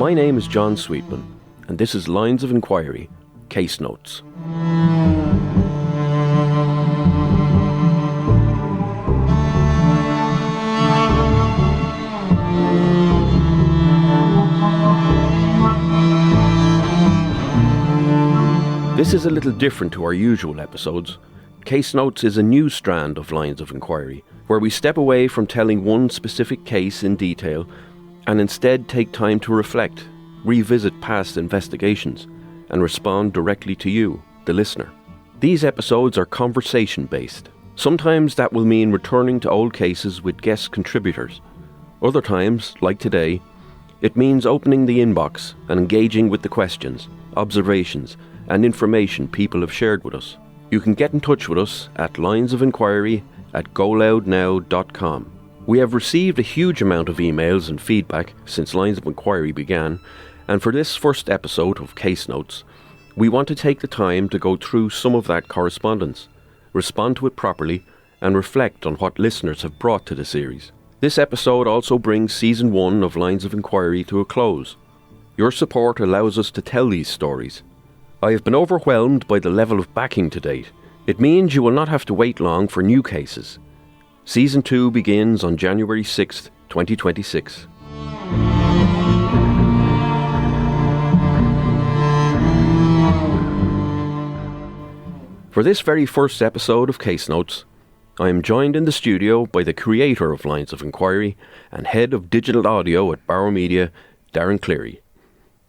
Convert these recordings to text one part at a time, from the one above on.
My name is John Sweetman, and this is Lines of Enquiry, Case Notes. This is a little different to our usual episodes. Case Notes is a new strand of Lines of Enquiry, where we step away from telling one specific case in detail and instead take time to reflect, revisit past investigations, and respond directly to you, the listener. These episodes are conversation-based. Sometimes that will mean returning to old cases with guest contributors. Other times, like today, it means opening the inbox and engaging with the questions, observations, and information people have shared with us. You can get in touch with us at linesofenquiry@goloudnow.com. We have received a huge amount of emails and feedback since Lines of Enquiry began, and for this first episode of Case Notes, we want to take the time to go through some of that correspondence, respond to it properly, and reflect on what listeners have brought to the series. This episode also brings Season 1 of Lines of Enquiry to a close. Your support allows us to tell these stories. I have been overwhelmed by the level of backing to date. It means you will not have to wait long for new cases. Season 2 begins on January 6th, 2026. For this very first episode of Case Notes, I am joined in the studio by the creator of Lines of Enquiry and head of digital audio at Bauer Media, Darren Cleary.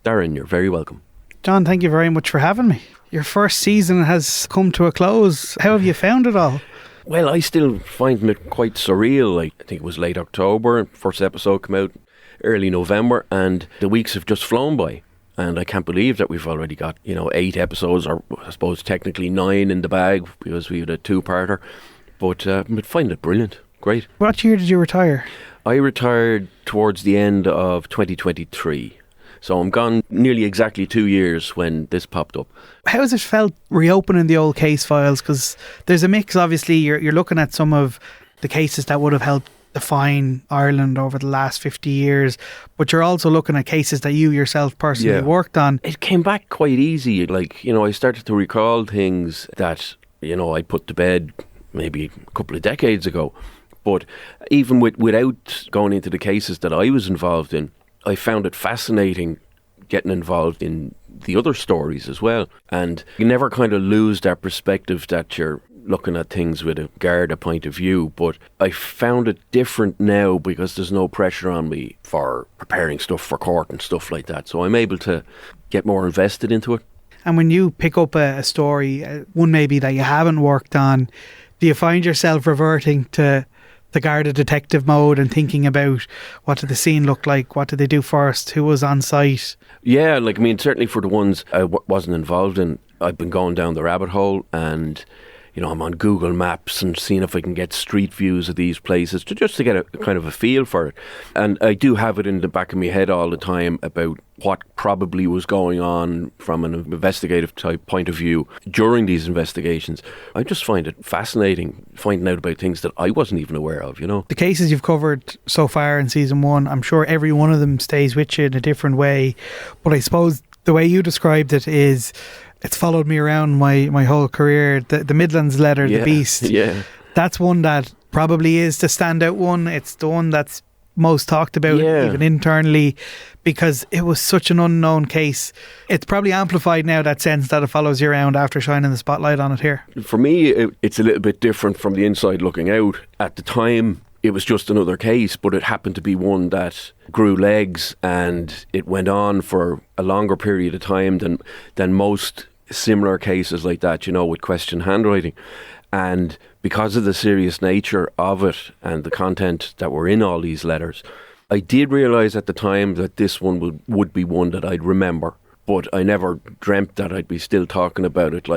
Darren, you're very welcome. John, thank you very much for having me. Your first season has come to a close. How have you found it all? Well, I still find it quite surreal. I think it was late October, first episode came out early November, and the weeks have just flown by. And I can't believe that we've already got, 8 episodes, or I suppose technically 9 in the bag, because we had a 2-parter. But I find it brilliant. Great. What year did you retire? I retired towards the end of 2023. So I'm gone nearly exactly 2 years when this popped up. How has it felt reopening the old case files? Because there's a mix, obviously. You're looking at some of the cases that would have helped define Ireland over the last 50 years, but you're also looking at cases that you yourself personally worked on. It came back quite easy. I started to recall things that, I put to bed maybe a couple of decades ago. But even without going into the cases that I was involved in, I found it fascinating getting involved in the other stories as well. And you never kind of lose that perspective that you're looking at things with a Garda point of view. But I found it different now because there's no pressure on me for preparing stuff for court and stuff like that. So I'm able to get more invested into it. And when you pick up a story, one maybe that you haven't worked on, do you find yourself reverting to the Garda detective mode and thinking about what did the scene look like, what did they do first, who was on site? Yeah, certainly for the ones I wasn't involved in, I've been going down the rabbit hole, and I'm on Google Maps and seeing if I can get street views of these places just to get a kind of a feel for it. And I do have it in the back of my head all the time about what probably was going on from an investigative type point of view during these investigations. I just find it fascinating finding out about things that I wasn't even aware of, The cases you've covered so far in season 1, I'm sure every one of them stays with you in a different way. But I suppose the way you described it is, it's followed me around my whole career. The Midlands letter, The Beast. Yeah. That's one that probably is the standout one. It's the one that's most talked about, even internally, because it was such an unknown case. It's probably amplified now, that sense that it follows you around after shining the spotlight on it here. For me, it's a little bit different from the inside looking out. At the time, it was just another case, but it happened to be one that grew legs, and it went on for a longer period of time than most similar cases like that, with question handwriting. And because of the serious nature of it and the content that were in all these letters, I did realise at the time that this one would be one that I'd remember. But I never dreamt that I'd be still talking about it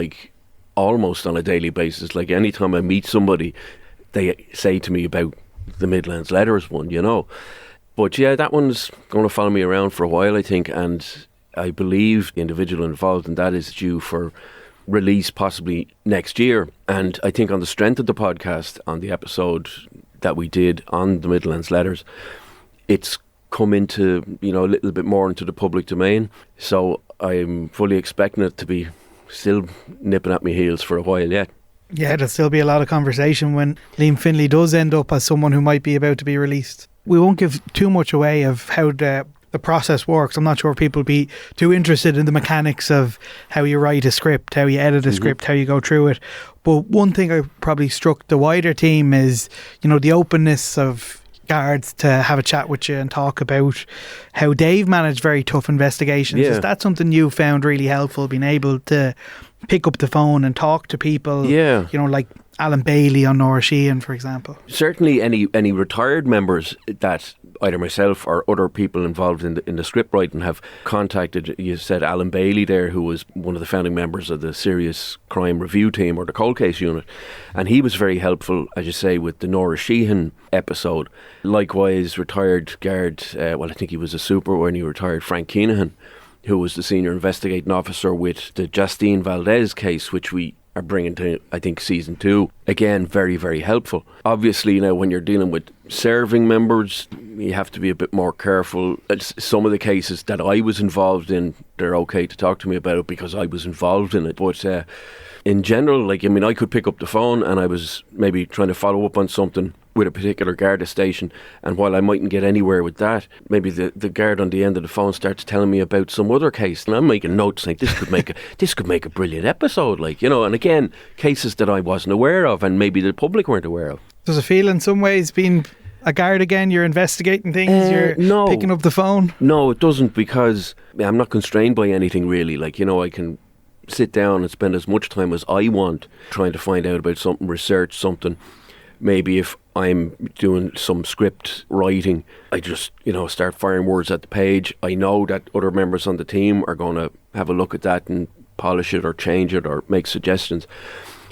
almost on a daily basis. Anytime I meet somebody, they say to me about the Midlands letters one, But yeah, that one's going to follow me around for a while, I think, and I believe the individual involved in that is due for release possibly next year. And I think on the strength of the podcast, on the episode that we did on the Midlands letters, it's come into, a little bit more into the public domain. So I'm fully expecting it to be still nipping at my heels for a while yet. Yeah, there'll still be a lot of conversation when Liam Finlay does end up as someone who might be about to be released. We won't give too much away of how the process works. I'm not sure if people will be too interested in the mechanics of how you write a script, how you edit a script, how you go through it. But one thing I probably struck the wider team is, the openness of guards to have a chat with you and talk about how they've managed very tough investigations. Yeah. Is that something you found really helpful, being able to pick up the phone and talk to people? Yeah. Like Alan Bailey on Nora Sheehan, for example. Certainly any retired members that either myself or other people involved in the script writing have contacted. You said Alan Bailey there, who was one of the founding members of the Serious Crime Review Team or the Cold Case Unit, and he was very helpful, as you say, with the Nora Sheehan episode. Likewise, retired guard, I think he was a super when he retired, Frank Keenahan, who was the senior investigating officer with the Justine Valdez case, which we are bringing to, I think, season 2. Again, very, very helpful. Obviously, when you're dealing with serving members, you have to be a bit more careful. Some of the cases that I was involved in, they're okay to talk to me about it because I was involved in it. But in general, I could pick up the phone and I was maybe trying to follow up on something with a particular Garda station, and while I mightn't get anywhere with that, maybe the guard on the end of the phone starts telling me about some other case, and I'm making notes like this could make a brilliant episode, and again, cases that I wasn't aware of and maybe the public weren't aware of. Does it feel in some ways being a guard again, you're investigating things, you're picking up the phone? No, it doesn't, because I'm not constrained by anything really. I can sit down and spend as much time as I want trying to find out about something, research something. Maybe if I'm doing some script writing, I just, start firing words at the page. I know that other members on the team are going to have a look at that and polish it or change it or make suggestions.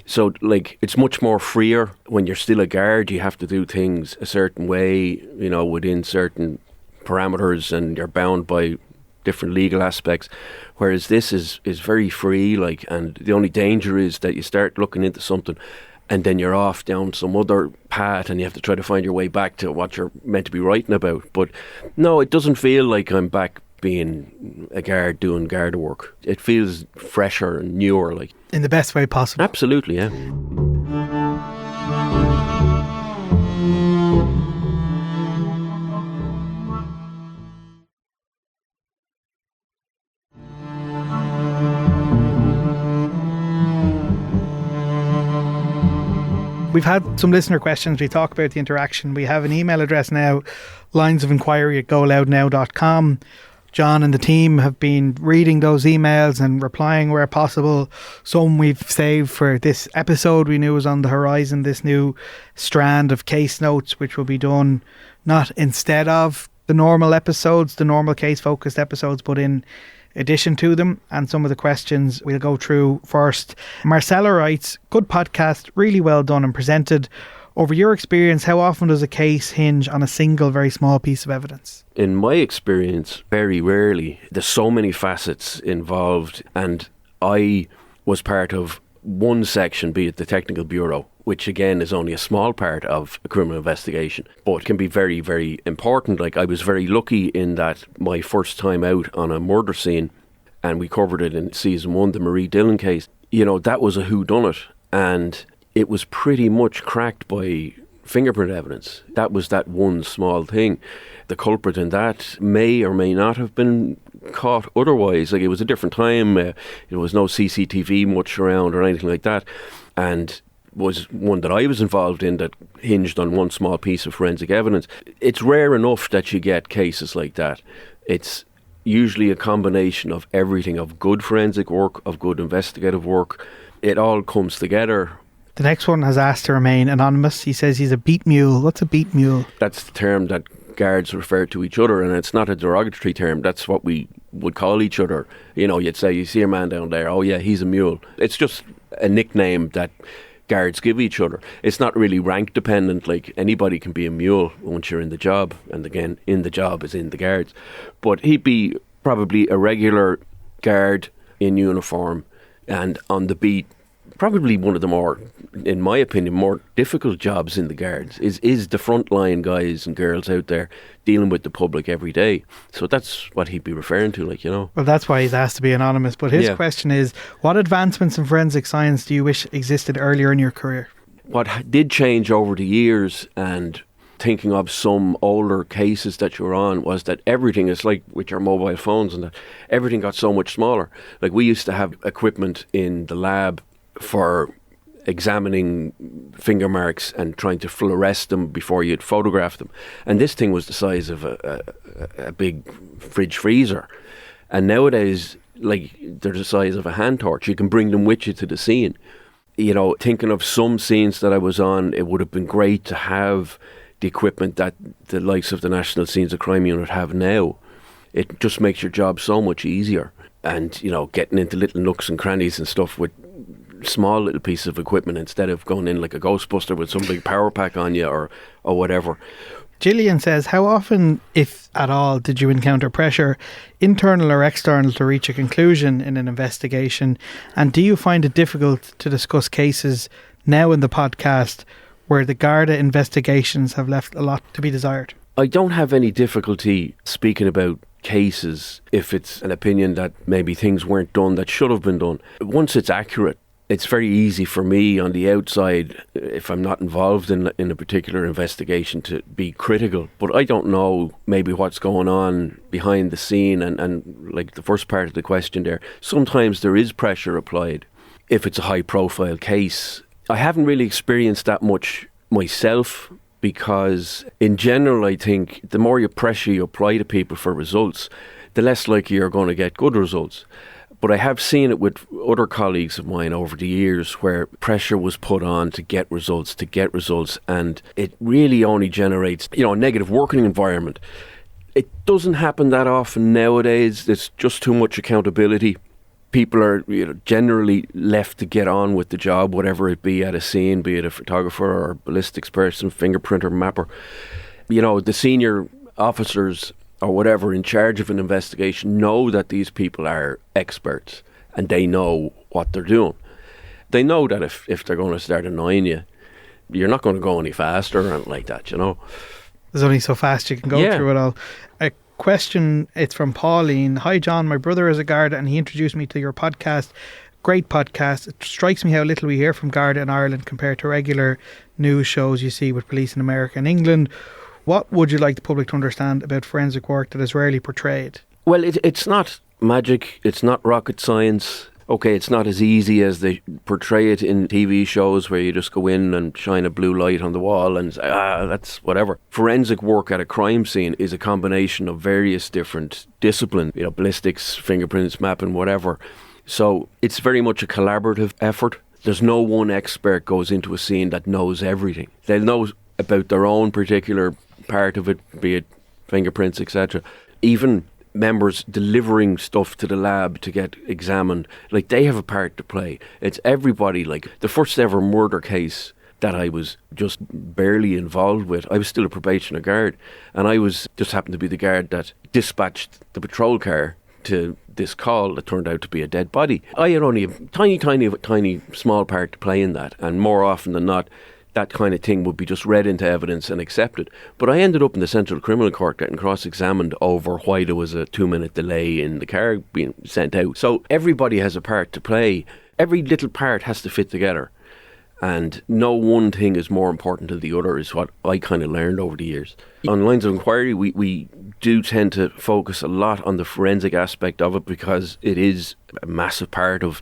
So, it's much more freer when you're still a guard. You have to do things a certain way, within certain parameters, and you're bound by different legal aspects. Whereas this is very free, and the only danger is that you start looking into something and then you're off down some other path and you have to try to find your way back to what you're meant to be writing about. But no, it doesn't feel like I'm back being a guard doing Garda work. It feels fresher and newer. In the best way possible. Absolutely, yeah. We've had some listener questions. We talk about the interaction. We have an email address now, linesofenquiry@golloudnow.com. John and the team have been reading those emails and replying where possible. Some we've saved for this episode. We knew was on the horizon, this new strand of case notes, which will be done not instead of the normal episodes, the normal case-focused episodes, but in addition to them. And some of the questions we'll go through first. Marcella writes, good podcast, really well done and presented. Over your experience, how often does a case hinge on a single very small piece of evidence? In my experience, very rarely. There's so many facets involved, and I was part of one section, be it the Technical Bureau, which again is only a small part of a criminal investigation, but can be very, very important. I was very lucky in that my first time out on a murder scene, and we covered it in season 1, the Marie Dillon case, that was a whodunit, and it was pretty much cracked by fingerprint evidence. That was that one small thing. The culprit in that may or may not have been caught otherwise. It was a different time. There was no CCTV much around or anything like that. And was one that I was involved in that hinged on one small piece of forensic evidence. It's rare enough that you get cases like that. It's usually a combination of everything, of good forensic work, of good investigative work. It all comes together. The next one has asked to remain anonymous. He says he's a beat mule. What's a beat mule? That's the term that guards refer to each other, and it's not a derogatory term. That's what we would call each other. You'd say, you see a man down there, oh yeah, he's a mule. It's just a nickname that guards give each other. It's not really rank dependent. Anybody can be a mule once you're in the job, and again, in the job is in the guards. But he'd be probably a regular guard in uniform and on the beat probably one of the more, in my opinion, more difficult jobs in the Guards is the frontline guys and girls out there dealing with the public every day. So that's what he'd be referring to, like, you know. Well, that's why he's asked to be anonymous. But his question is, what advancements in forensic science do you wish existed earlier in your career? What did change over the years, and thinking of some older cases that you're on, was that everything is like with your mobile phones and that everything got so much smaller. Like, we used to have equipment in the lab for examining finger marks and trying to fluoresce them before you'd photograph them. And this thing was the size of a big fridge freezer. And nowadays, like, they're the size of a hand torch. You can bring them with you to the scene. You know, thinking of some scenes that I was on, it would have been great to have the equipment that the likes of the National Scenes of Crime Unit have now. It just makes your job so much easier. And, you know, getting into little nooks and crannies and stuff with small little pieces of equipment instead of going in like a Ghostbuster with some big power pack on you or whatever. Gillian says, how often, if at all, did you encounter pressure, internal or external, to reach a conclusion in an investigation? And do you find it difficult to discuss cases now in the podcast where the Garda investigations have left a lot to be desired? I don't have any difficulty speaking about cases if it's an opinion that maybe things weren't done that should have been done. Once it's accurate, it's very easy for me on the outside, if I'm not involved in a particular investigation, to be critical. But I don't know maybe what's going on behind the scene. And like the first part of the question there, sometimes there is pressure applied if it's a high profile case. I haven't really experienced that much myself, because in general, I think the more pressure you apply to people for results, the less likely you're going to get good results. But I have seen it with other colleagues of mine over the years where pressure was put on to get results, and it really only generates, you know, a negative working environment. It doesn't happen that often nowadays. There's just too much accountability. People are, you know, generally left to get on with the job, whatever it be at a scene, be it a photographer or a ballistics person, fingerprinter, mapper. You know, the senior officers or whatever in charge of an investigation know that these people are experts and they know what they're doing. They know that if they're going to start annoying you, you're not going to go any faster or anything like that, you know. There's only so fast you can go through it all. A question, it's from Pauline. Hi John, my brother is a Garda and he introduced me to your podcast. Great podcast. It strikes me how little we hear from Garda in Ireland compared to regular news shows you see with police in America and England. What would you like the public to understand about forensic work that is rarely portrayed? Well, it's not magic. It's not rocket science. Okay, it's not as easy as they portray it in TV shows where you just go in and shine a blue light on the wall and say, that's whatever. Forensic work at a crime scene is a combination of various different disciplines, you know, ballistics, fingerprints, mapping, whatever. So it's very much a collaborative effort. There's no one expert goes into a scene that knows everything. They'll know about their own particular part of it, be it fingerprints, etc. Even members delivering stuff to the lab to get examined, like, they have a part to play. It's everybody. Like the first ever murder case that I was just barely involved with, I was still a probationary guard, and I was just happened to be the guard that dispatched the patrol car to this call that turned out to be a dead body. I had only a tiny small part to play in that, and more often than not that kind of thing would be just read into evidence and accepted. But I ended up in the Central Criminal Court getting cross-examined over why there was a 2-minute delay in the car being sent out. So everybody has a part to play. Every little part has to fit together. And no one thing is more important than the other, is what I kind of learned over the years. On Lines of Enquiry, we do tend to focus a lot on the forensic aspect of it, because it is a massive part of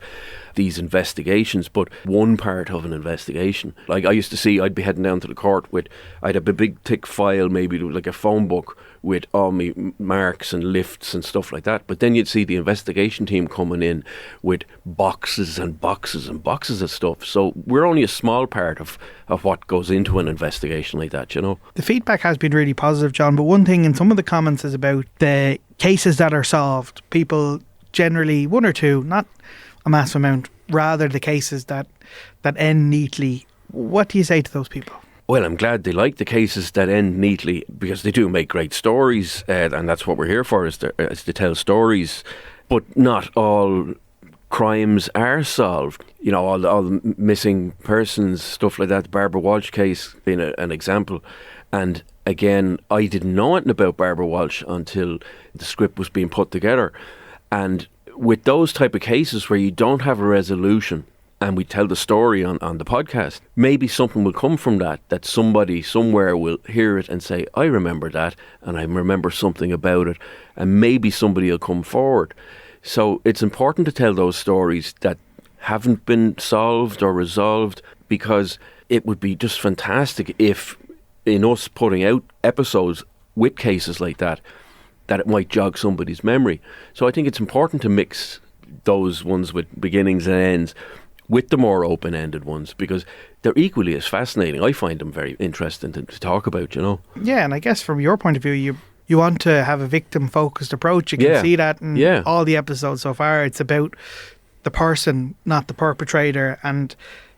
these investigations, but one part of an investigation. Like, I used to see, I'd be heading down to the court with, I'd have a big thick file, maybe like a phone book with all my marks and lifts and stuff like that. But then you'd see the investigation team coming in with boxes and boxes and boxes of stuff. So we're only a small part of what goes into an investigation like that, you know. The feedback has been really positive, John, but one thing in some of the comments is about the cases that are solved. People generally, one or two, not a massive amount, rather the cases that end neatly. What do you say to those people? Well, I'm glad they like the cases that end neatly, because they do make great stories, and that's what we're here for, is to tell stories. But not all crimes are solved. You know, all the missing persons, stuff like that. The Barbara Walsh case being an example. And again, I didn't know anything about Barbara Walsh until the script was being put together. And with those type of cases where you don't have a resolution, and we tell the story on the podcast, maybe something will come from that somebody somewhere will hear it and say, I remember that, and I remember something about it, and maybe somebody will come forward. So it's important to tell those stories that haven't been solved or resolved, because it would be just fantastic if, in us putting out episodes with cases like that it might jog somebody's memory. So I think it's important to mix those ones with beginnings and ends with the more open-ended ones, because they're equally as fascinating. I find them very interesting to talk about, you know. Yeah, and I guess from your point of view, you want to have a victim-focused approach. You can see that in all the episodes so far. It's about the person, not the perpetrator. And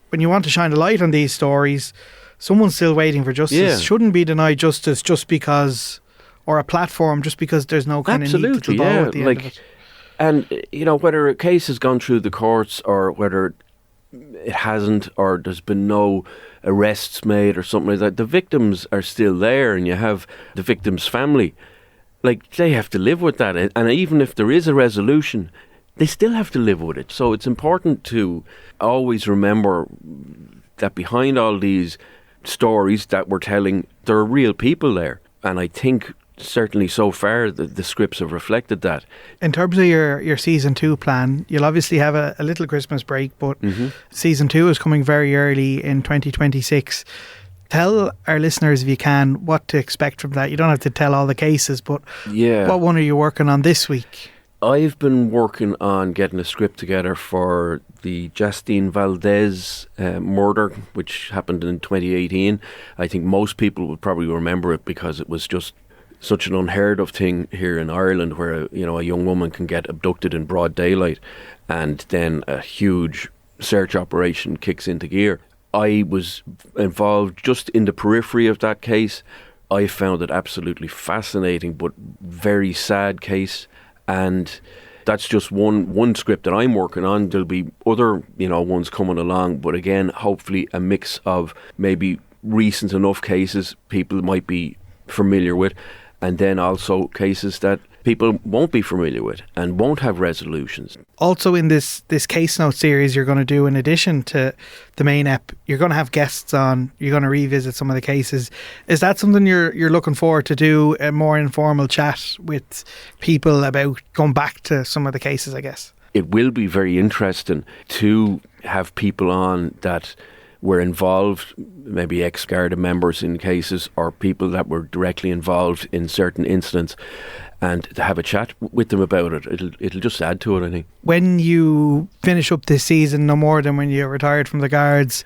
when you want to shine a light on these stories, someone's still waiting for justice shouldn't be denied justice just because, or a platform just because there's no kind of neat little bow at the end of it. And, you know, whether a case has gone through the courts or whether it hasn't, or there's been no arrests made or something like that, the victims are still there, and you have the victim's family. Like, they have to live with that. And even if there is a resolution, they still have to live with it. So it's important to always remember that behind all these stories that we're telling, there are real people there. And I think certainly so far the scripts have reflected that. In terms of your season 2 plan, you'll obviously have a little Christmas break, but season 2 is coming very early in 2026. Tell our listeners, if you can, what to expect from that. You don't have to tell all the cases, but what one are you working on this week? I've been working on getting a script together for the Justine Valdez murder, which happened in 2018. I think most people would probably remember it because it was just such an unheard of thing here in Ireland, where a young woman can get abducted in broad daylight, and then a huge search operation kicks into gear. I was involved just in the periphery of that case. I found it absolutely fascinating, but very sad case, and that's just one script that I'm working on. There'll be other ones coming along, but again, hopefully a mix of maybe recent enough cases people might be familiar with, and then also cases that people won't be familiar with and won't have resolutions. Also in this case note series you're going to do, in addition to the main ep, you're going to have guests on, you're going to revisit some of the cases. Is that something you're looking forward to do, a more informal chat with people about going back to some of the cases, I guess? It will be very interesting to have people on that were involved, maybe ex-Garda members in cases, or people that were directly involved in certain incidents, and to have a chat with them about it. It'll just add to it, I think. When you finish up this season, no more than when you retired from the Guards,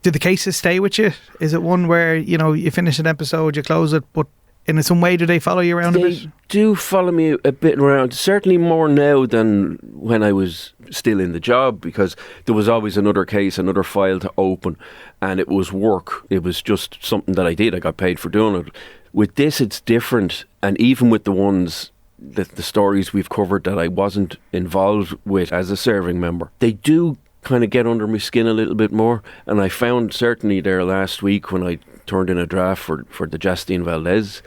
do the cases stay with you? Is it one where, you finish an episode, you close it, but in some way do they follow you around a bit? They do follow me a bit around, certainly more now than when I was still in the job, because there was always another case, another file to open, and it was work. It was just something that I did. I got paid for doing it. With this, it's different, and even with the ones, the stories we've covered that I wasn't involved with as a serving member, they do kind of get under my skin a little bit more. And I found certainly there last week when I turned in a draft for the Justine Valdez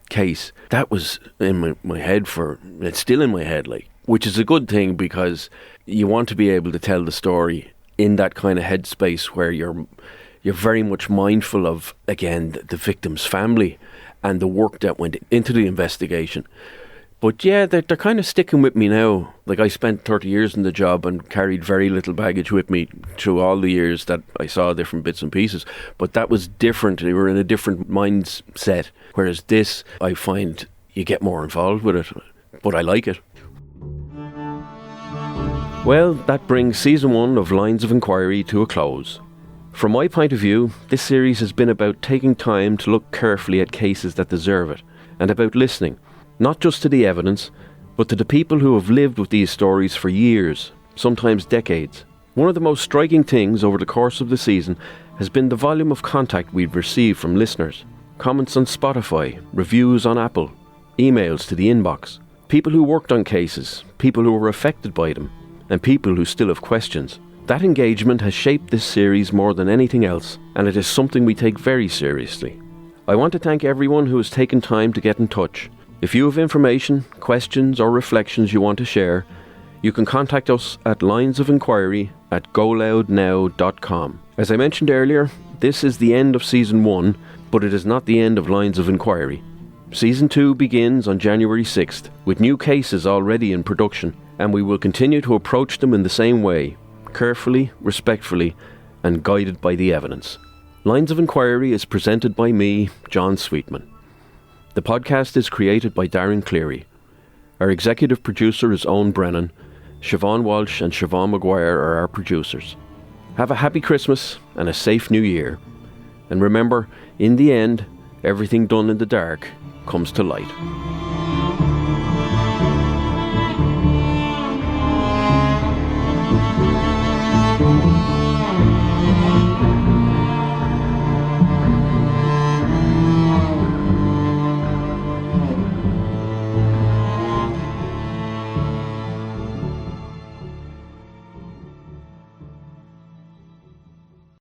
case, that was in my head it's still in my head, which is a good thing, because you want to be able to tell the story in that kind of headspace where you're very much mindful of, again, the victim's family and the work that went into the investigation. But yeah, they're kind of sticking with me now. I spent 30 years in the job and carried very little baggage with me through all the years that I saw different bits and pieces. But that was different. They were in a different mindset. Whereas this, I find you get more involved with it. But I like it. Well, that brings season 1 of Lines of Enquiry to a close. From my point of view, this series has been about taking time to look carefully at cases that deserve it, and about listening, not just to the evidence, but to the people who have lived with these stories for years, sometimes decades. One of the most striking things over the course of the season has been the volume of contact we've received from listeners. Comments on Spotify, reviews on Apple, emails to the inbox. People who worked on cases, people who were affected by them, and people who still have questions. That engagement has shaped this series more than anything else, and it is something we take very seriously. I want to thank everyone who has taken time to get in touch. If you have information, questions or reflections you want to share, you can contact us at linesofenquiry@goloudnow.com. As I mentioned earlier, this is the end of Season 1, but it is not the end of Lines of Enquiry. Season 2 begins on January 6th, with new cases already in production, and we will continue to approach them in the same way, carefully, respectfully, and guided by the evidence. Lines of Enquiry is presented by me, John Sweetman. The podcast is created by Darren Cleary. Our executive producer is Owen Brennan. Siobhan Walsh and Siobhan Maguire are our producers. Have a happy Christmas and a safe New Year. And remember, in the end, everything done in the dark comes to light.